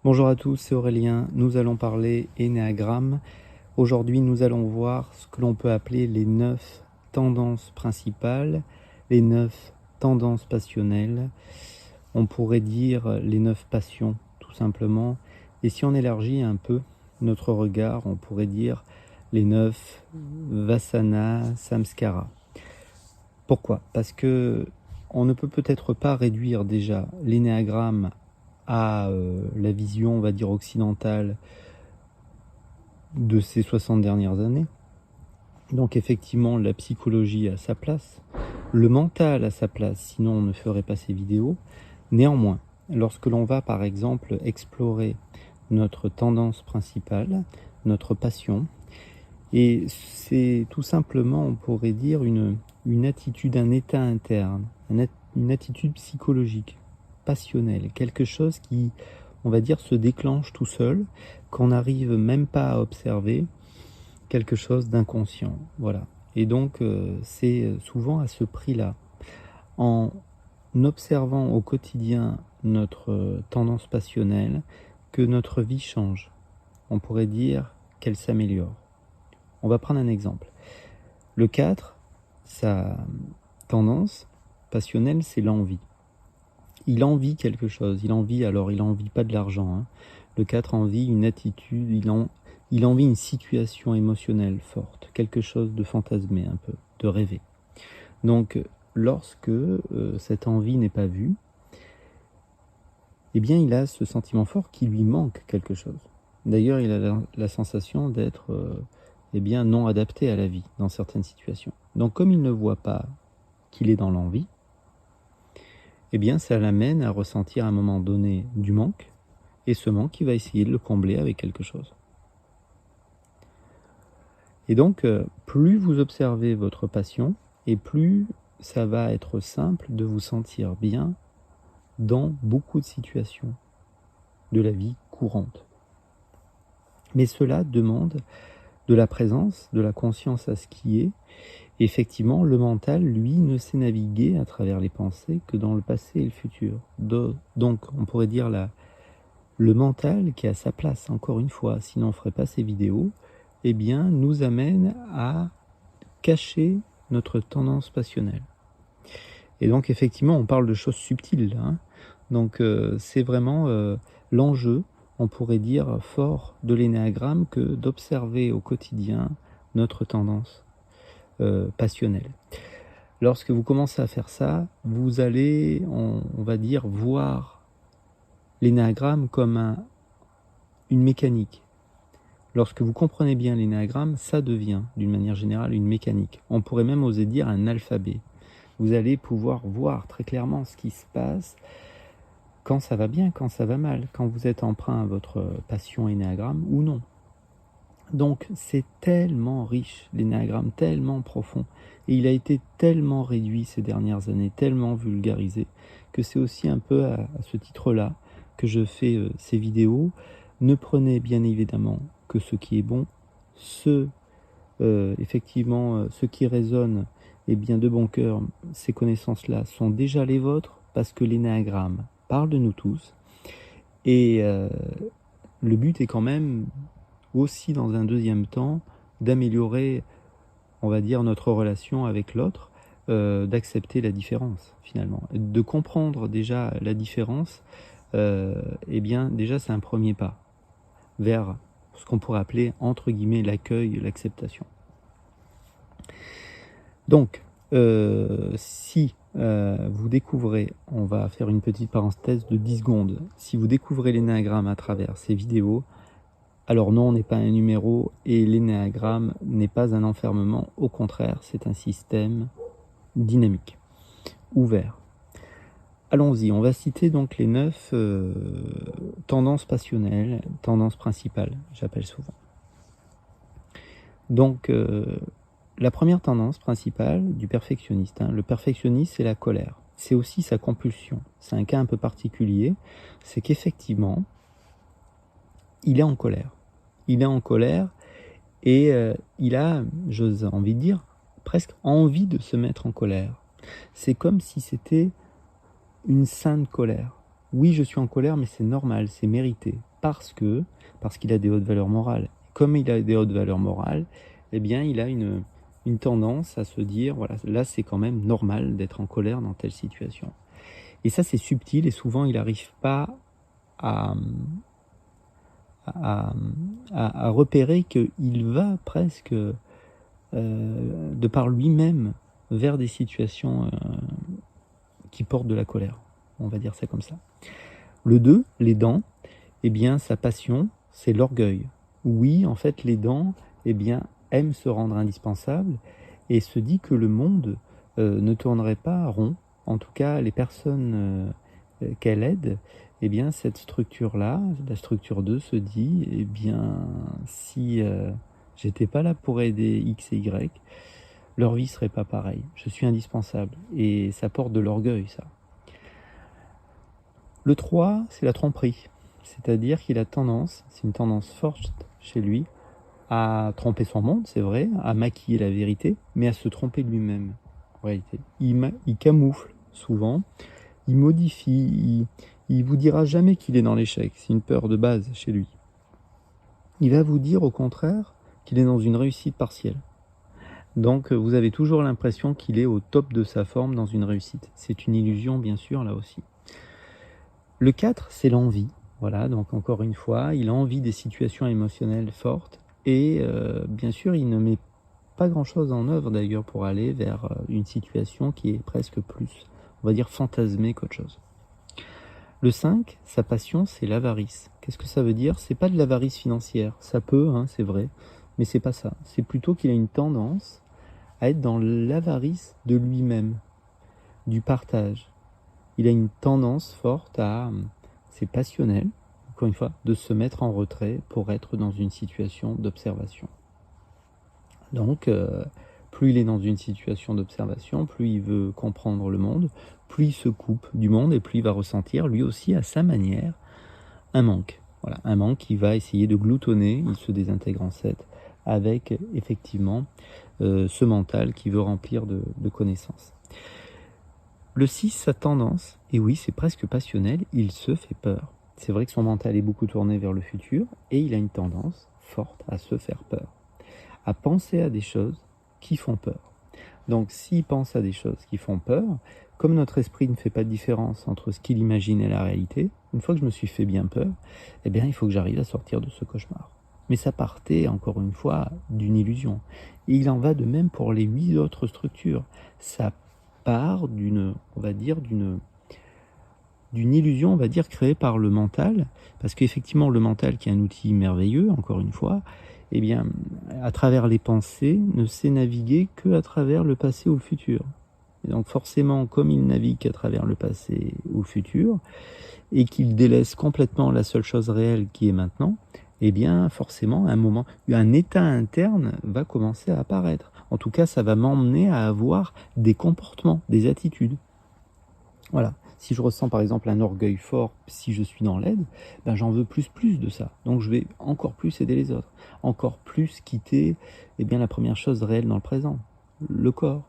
Bonjour à tous, c'est Aurélien. Nous allons parler énéagramme. Aujourd'hui, nous allons voir ce que l'on peut appeler les 9 tendances principales, les 9 tendances passionnelles. On pourrait dire les 9 passions, tout simplement. Et si on élargit un peu notre regard, on pourrait dire les 9 vasana samskara. Pourquoi? Parce que on ne peut peut-être pas réduire déjà l'énéagramme à la vision, on va dire, occidentale de ces 60 dernières années. Donc effectivement, la psychologie a sa place, le mental a sa place, sinon on ne ferait pas ces vidéos. Néanmoins, lorsque l'on va par exemple explorer notre tendance principale, notre passion, et c'est tout simplement, on pourrait dire, une attitude, un état interne, une attitude psychologique, passionnelle, quelque chose qui, on va dire, se déclenche tout seul, qu'on n'arrive même pas à observer, quelque chose d'inconscient. Voilà. Et donc, c'est souvent à ce prix-là, en observant au quotidien notre tendance passionnelle, que notre vie change. On pourrait dire qu'elle s'améliore. On va prendre un exemple. Le 4, sa tendance passionnelle, c'est l'envie. Il envie quelque chose. Il envie pas de l'argent. Hein. Le 4 envie une attitude, il envie une situation émotionnelle forte, quelque chose de fantasmé un peu, de rêver. Donc, lorsque cette envie n'est pas vue, eh bien, il a ce sentiment fort qu'il lui manque quelque chose. D'ailleurs, il a la sensation d'être non adapté à la vie dans certaines situations. Donc, comme il ne voit pas qu'il est dans l'envie, eh bien, ça l'amène à ressentir à un moment donné du manque, et ce manque, il va essayer de le combler avec quelque chose. Et donc, plus vous observez votre passion, et plus ça va être simple de vous sentir bien dans beaucoup de situations de la vie courante. Mais cela demande de la présence, de la conscience à ce qui est. Effectivement, le mental, lui, ne sait naviguer à travers les pensées que dans le passé et le futur. Donc, on pourrait dire le mental qui a sa place, encore une fois, sinon on ne ferait pas ces vidéos, eh bien, nous amène à cacher notre tendance passionnelle. Et donc, effectivement, on parle de choses subtiles, là, hein. Donc, c'est vraiment l'enjeu, on pourrait dire, fort de l'énéagramme que d'observer au quotidien notre tendance passionnelle. Lorsque vous commencez à faire ça, vous allez, on va dire, voir l'énéagramme comme une mécanique. Lorsque vous comprenez bien l'énéagramme, ça devient, d'une manière générale, une mécanique. On pourrait même oser dire un alphabet. Vous allez pouvoir voir très clairement ce qui se passe, quand ça va bien, quand ça va mal, quand vous êtes emprunt à votre passion énéagramme ou non. Donc c'est tellement riche, l'énéagramme, tellement profond, et il a été tellement réduit ces dernières années, tellement vulgarisé, que c'est aussi un peu à ce titre-là que je fais ces vidéos. Ne prenez bien évidemment que ce qui est bon, ce qui résonne, eh bien de bon cœur, ces connaissances-là sont déjà les vôtres, parce que l'énéagramme parle de nous tous, et le but est quand même aussi, dans un deuxième temps, d'améliorer, on va dire, notre relation avec l'autre, d'accepter la différence, finalement. De comprendre déjà la différence, eh bien, déjà, c'est un premier pas vers ce qu'on pourrait appeler, entre guillemets, l'accueil, l'acceptation. Donc, si vous découvrez, on va faire une petite parenthèse de 10 secondes, si vous découvrez l'énéagramme à travers ces vidéos, alors non, on n'est pas un numéro, et l'énéagramme n'est pas un enfermement, au contraire, c'est un système dynamique, ouvert. Allons-y, on va citer donc les 9 tendances passionnelles, tendances principales, j'appelle souvent. Donc, la première tendance principale du perfectionniste, hein, le perfectionniste, c'est la colère. C'est aussi sa compulsion. C'est un cas un peu particulier, c'est qu'effectivement, il est en colère. Il est en colère et il a, j'ose envie de dire, presque envie de se mettre en colère. C'est comme si c'était une sainte colère. oui, je suis en colère, mais c'est normal, c'est mérité, parce qu'il a des hautes valeurs morales. Comme il a des hautes valeurs morales, eh bien, il a une tendance à se dire, voilà, là, c'est quand même normal d'être en colère dans telle situation. Et ça, c'est subtil, et souvent, il n'arrive pas à, à repérer qu'il va presque, de par lui-même, vers des situations qui portent de la colère. On va dire ça comme ça. Le 2, les dents, eh bien, sa passion, c'est l'orgueil. Oui, en fait, les dents, eh bien, aiment se rendre indispensables et se dit que le monde ne tournerait pas rond. En tout cas, les personnes qu'elle aide, eh bien, cette structure-là, la structure 2, se dit, eh bien, si j'étais pas là pour aider X et Y, leur vie serait pas pareille. Je suis indispensable. Et ça porte de l'orgueil, ça. Le 3, c'est la tromperie. C'est-à-dire qu'il a tendance, c'est une tendance forte chez lui, à tromper son monde, c'est vrai, à maquiller la vérité, mais à se tromper lui-même, en réalité. Il camoufle souvent, il modifie, il vous dira jamais qu'il est dans l'échec, c'est une peur de base chez lui. Il va vous dire au contraire qu'il est dans une réussite partielle. Donc vous avez toujours l'impression qu'il est au top de sa forme dans une réussite. C'est une illusion bien sûr là aussi. Le 4, c'est l'envie. Voilà, donc encore une fois, il a envie des situations émotionnelles fortes et bien sûr, il ne met pas grand-chose en œuvre d'ailleurs pour aller vers une situation qui est presque plus, on va dire, fantasmée qu'autre chose. Le 5, sa passion, c'est l'avarice. Qu'est-ce que ça veut dire? C'est pas de l'avarice financière. Ça peut, hein, c'est vrai, mais c'est pas ça. C'est plutôt qu'il a une tendance à être dans l'avarice de lui-même, du partage. Il a une tendance forte à, c'est passionnel, encore une fois, de se mettre en retrait pour être dans une situation d'observation. Donc, plus il est dans une situation d'observation, plus il veut comprendre le monde, plus il se coupe du monde et plus il va ressentir, lui aussi, à sa manière, un manque. Voilà, un manque qui va essayer de gloutonner, il se désintègre en 7, avec effectivement ce mental qui veut remplir de connaissances. Le 6, sa tendance, et oui, c'est presque passionnel, il se fait peur. C'est vrai que son mental est beaucoup tourné vers le futur et il a une tendance forte à se faire peur, à penser à des choses qui font peur. Donc s'il pense à des choses qui font peur, comme notre esprit ne fait pas de différence entre ce qu'il imagine et la réalité, une fois que je me suis fait bien peur, eh bien il faut que j'arrive à sortir de ce cauchemar. Mais ça partait, encore une fois, d'une illusion. Et il en va de même pour les 8 autres structures. Ça part d'une, on va dire, d'une illusion, on va dire, créée par le mental, parce qu'effectivement, le mental, qui est un outil merveilleux, encore une fois, eh bien, à travers les pensées, ne sait naviguer que à travers le passé ou le futur. Et donc forcément, comme il navigue qu'à travers le passé ou le futur, et qu'il délaisse complètement la seule chose réelle qui est maintenant, eh bien forcément, à un moment, un état interne va commencer à apparaître. En tout cas, ça va m'emmener à avoir des comportements, des attitudes. Voilà. Si je ressens par exemple un orgueil fort, si je suis dans l'aide, ben j'en veux plus de ça. Donc je vais encore plus aider les autres, encore plus quitter la première chose réelle dans le présent, le corps.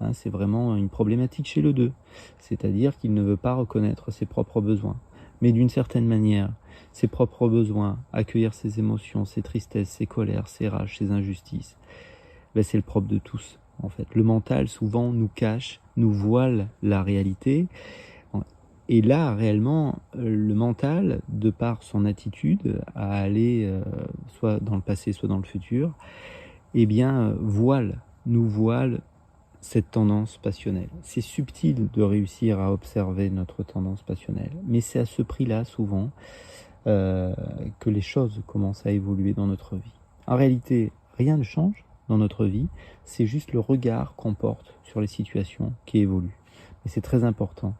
Hein, c'est vraiment une problématique chez le 2, c'est-à-dire qu'il ne veut pas reconnaître ses propres besoins. Mais d'une certaine manière, ses propres besoins, accueillir ses émotions, ses tristesses, ses colères, ses rages, ses injustices, ben c'est le propre de tous. En fait, le mental souvent nous cache, nous voile la réalité. Et là, réellement, le mental, de par son attitude à aller soit dans le passé, soit dans le futur, eh bien, nous voile cette tendance passionnelle. C'est subtil de réussir à observer notre tendance passionnelle, mais c'est à ce prix-là, souvent, que les choses commencent à évoluer dans notre vie. En réalité, rien ne change dans notre vie, c'est juste le regard qu'on porte sur les situations qui évoluent. Et c'est très important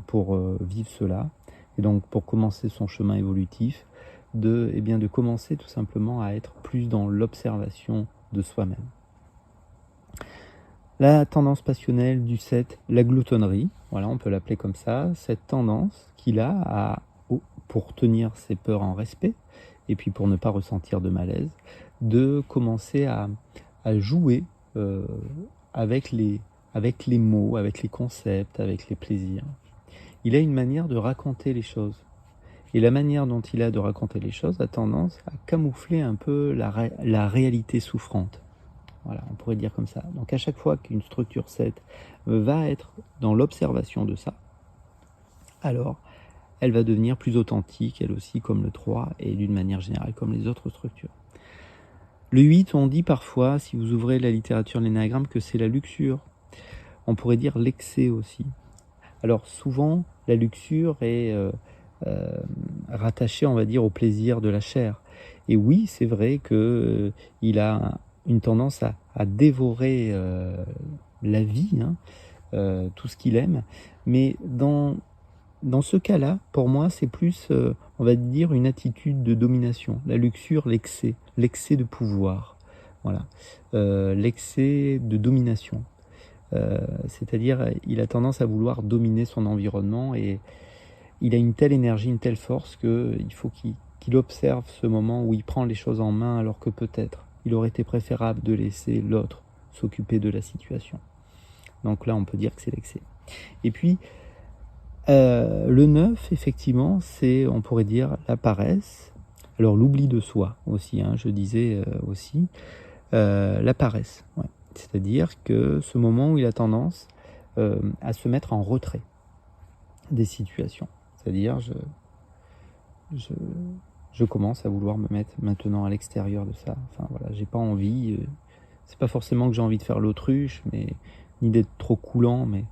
pour vivre cela, et donc pour commencer son chemin évolutif, de commencer tout simplement à être plus dans l'observation de soi-même. La tendance passionnelle du 7, la gloutonnerie, voilà, on peut l'appeler comme ça, cette tendance qu'il a pour tenir ses peurs en respect, et puis pour ne pas ressentir de malaise, de commencer à jouer avec les mots, avec les concepts, avec les plaisirs. il a une manière de raconter les choses. Et la manière dont il a de raconter les choses a tendance à camoufler un peu la réalité souffrante. Voilà, on pourrait dire comme ça. Donc à chaque fois qu'une structure 7 va être dans l'observation de ça, alors elle va devenir plus authentique, elle aussi, comme le 3, et d'une manière générale, comme les autres structures. Le 8, on dit parfois, si vous ouvrez la littérature de l'énéagramme, que c'est la luxure. On pourrait dire l'excès aussi. Alors souvent, la luxure est rattachée, on va dire, au plaisir de la chair. Et oui, c'est vrai qu'il a une tendance à dévorer la vie, hein, tout ce qu'il aime. Mais dans ce cas-là, pour moi, c'est plus, on va dire, une attitude de domination. La luxure, l'excès de pouvoir. Voilà. L'excès de domination. C'est-à-dire, il a tendance à vouloir dominer son environnement et il a une telle énergie, une telle force qu'il faut qu'il observe ce moment où il prend les choses en main alors que peut-être il aurait été préférable de laisser l'autre s'occuper de la situation. Donc là, on peut dire que c'est l'excès. Et puis, le 9, effectivement, c'est, on pourrait dire, la paresse. Alors, l'oubli de soi aussi, hein, je disais aussi. La paresse, ouais. C'est-à-dire que ce moment où il a tendance à se mettre en retrait des situations. C'est-à-dire, je commence à vouloir me mettre maintenant à l'extérieur de ça. Enfin, voilà, j'ai pas envie. C'est pas forcément que j'ai envie de faire l'autruche, mais ni d'être trop coulant, mais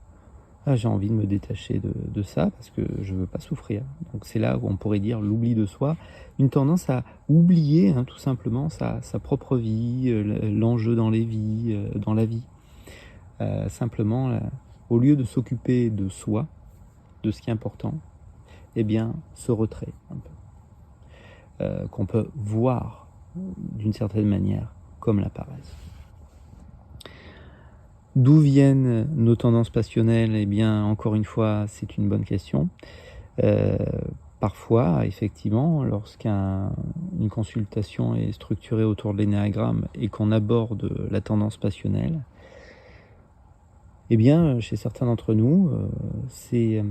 j'ai envie de me détacher de ça parce que je veux pas souffrir. Donc c'est là où on pourrait dire l'oubli de soi, une tendance à oublier tout simplement sa propre vie, l'enjeu dans les vies, dans la vie. Simplement, au lieu de s'occuper de soi, de ce qui est important, eh bien, ce retrait un peu, qu'on peut voir d'une certaine manière comme la paresse. D'où viennent nos tendances passionnelles? Eh bien, encore une fois, c'est une bonne question. Parfois, effectivement, lorsqu'une consultation est structurée autour de l'énéagramme et qu'on aborde la tendance passionnelle, eh bien, chez certains d'entre nous, c'est...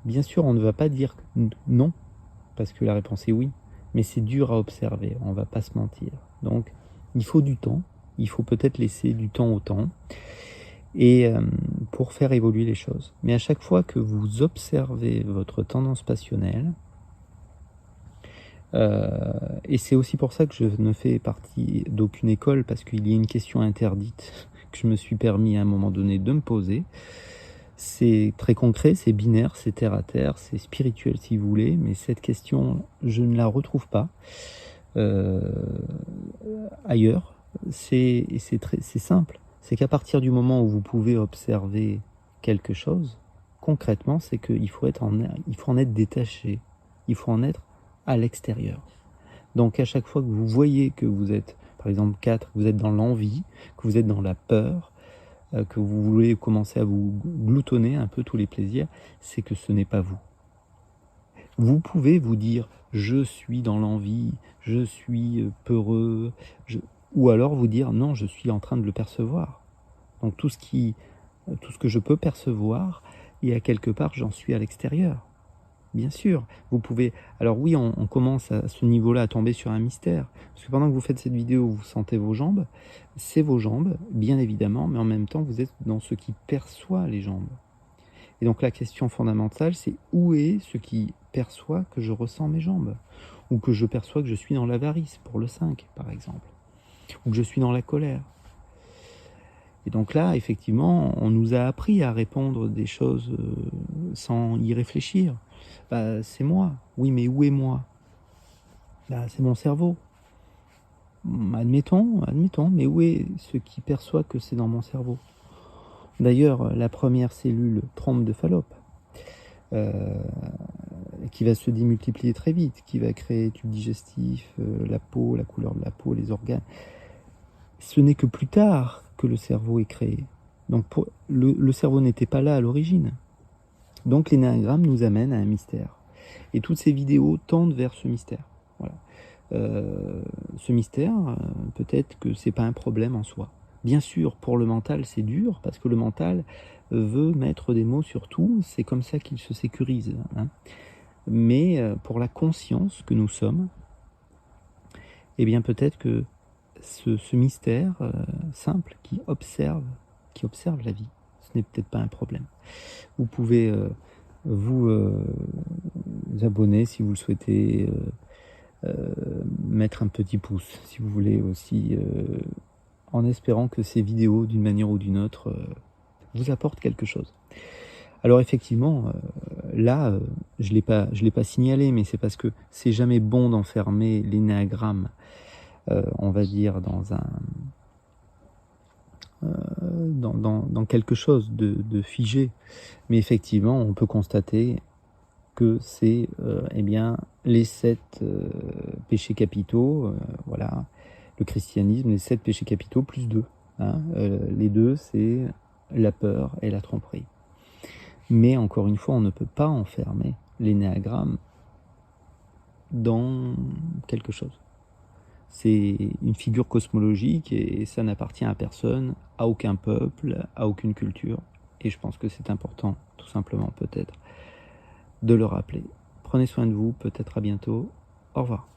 Bien sûr, on ne va pas dire non, parce que la réponse est oui, mais c'est dur à observer, on ne va pas se mentir. Donc, il faut du temps, il faut peut-être laisser du temps au temps, et pour faire évoluer les choses. Mais à chaque fois que vous observez votre tendance passionnelle, et c'est aussi pour ça que je ne fais partie d'aucune école, parce qu'il y a une question interdite que je me suis permis à un moment donné de me poser. C'est très concret, c'est binaire, c'est terre à terre, c'est spirituel si vous voulez, mais cette question, je ne la retrouve pas ailleurs. C'est simple, c'est qu'à partir du moment où vous pouvez observer quelque chose, concrètement, c'est qu'il faut en être détaché, il faut en être à l'extérieur. Donc à chaque fois que vous voyez que vous êtes, par exemple 4, que vous êtes dans l'envie, que vous êtes dans la peur, que vous voulez commencer à vous gloutonner un peu tous les plaisirs, c'est que ce n'est pas vous. Vous pouvez vous dire « je suis dans l'envie, je suis peureux », ou alors vous dire « non, je suis en train de le percevoir ». Donc tout ce que je peux percevoir, et à quelque part, j'en suis à l'extérieur. Bien sûr, vous pouvez... Alors oui, on commence à ce niveau-là à tomber sur un mystère. Parce que pendant que vous faites cette vidéo, vous sentez vos jambes. C'est vos jambes, bien évidemment, mais en même temps, vous êtes dans ce qui perçoit les jambes. Et donc la question fondamentale, c'est où est ce qui perçoit que je ressens mes jambes? Ou que je perçois que je suis dans l'avarice, pour le 5, par exemple. Ou que je suis dans la colère. Et donc là, effectivement, on nous a appris à répondre des choses sans y réfléchir. Bah, c'est moi. Oui, mais où est moi? Bah, c'est mon cerveau. Admettons, mais où est ce qui perçoit que c'est dans mon cerveau? D'ailleurs, la première cellule trompe de Fallope, qui va se démultiplier très vite, qui va créer tube digestif, la peau, la couleur de la peau, les organes. Ce n'est que plus tard que le cerveau est créé. Donc le cerveau n'était pas là à l'origine. Donc l'énéagramme nous amène à un mystère. Et toutes ces vidéos tendent vers ce mystère. Voilà. Ce mystère, peut-être que c'est pas un problème en soi. Bien sûr, pour le mental, c'est dur, parce que le mental veut mettre des mots sur tout, c'est comme ça qu'il se sécurise, hein. Mais pour la conscience que nous sommes, eh bien peut-être que ce mystère simple qui observe la vie, ce n'est peut-être pas un problème. Vous pouvez vous abonner si vous le souhaitez, mettre un petit pouce si vous voulez aussi, en espérant que ces vidéos, d'une manière ou d'une autre, vous apportent quelque chose. Alors effectivement, là, je l'ai pas signalé, mais c'est parce que c'est jamais bon d'enfermer l'énéagramme, on va dire dans quelque chose de figé. Mais effectivement, on peut constater que c'est eh bien les 7 péchés capitaux, voilà, le christianisme, les 7 péchés capitaux plus 2, hein. Les 2, c'est la peur et la tromperie. Mais encore une fois, on ne peut pas enfermer l'énéagramme dans quelque chose. C'est une figure cosmologique et ça n'appartient à personne, à aucun peuple, à aucune culture. Et je pense que c'est important, tout simplement peut-être, de le rappeler. Prenez soin de vous, peut-être à bientôt. Au revoir.